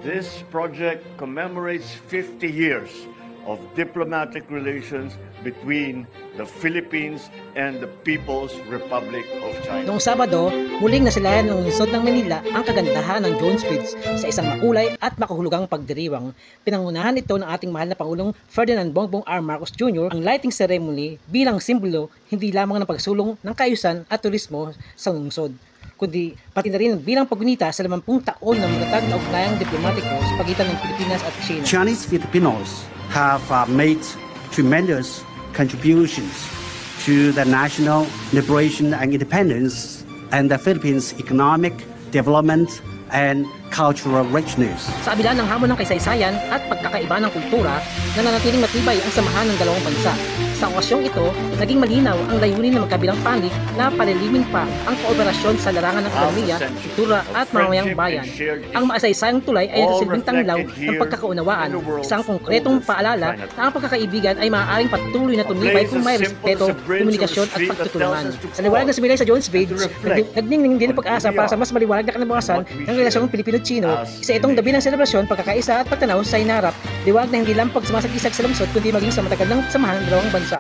This project commemorates 50 years of diplomatic relations between the Philippines and the People's Republic of China. Noong Sabado, muling nasilayan ng lungsod ng Manila ang kagandahan ng Jones Bridge sa isang makulay at makahulugang pagdiriwang. Pinangunahan ito ng ating mahal na Pangulong Ferdinand Bongbong R. Marcos Jr. ang lighting ceremony bilang simbolo hindi lamang ng pagsulong ng kaayusan at turismo sa lungsod, kundi pati na rin bilang paggunita sa 50 taon ng matatag na ugnayang diplomatiko sa pagitan ng Pilipinas at China. Chinese Filipinos have made tremendous contributions to the national liberation and independence and the Philippines' economic development and cultural richness. Sa kabila ng hamon ng kaysaysayan at pagkakaiba ng kultura, nananatiling matibay ang samahan ng dalawang bansa. Sa okasyong ito, naging malinaw ang layunin ng magkabilang panig na palilimin pa ang kooperasyon sa larangan ng ekonomiya, kultura at mamamayang bayan. Ang maasaysayang tulay ay nagsilbing tanglaw ng pagkakaunawaan, isang konkretong paalala na ang pagkakaibigan ay maaaring patuloy na tumibay kung may respeto, komunikasyon at pagtutulungan. Sa liwanag na sumilay sa Jones Bridge, nagningning din ang pag-asa para sa mas maliwanag na kinabukasan ng relasyong Pilipino-Chino. Isa itong gabi ng selebrasyon, pagkakaisa at pagtanaw sa inarap, liwanag na hindi lang pagsumasag-isag sa lungsod kundi maging sa matagal ng samahan ng dalawang bansa.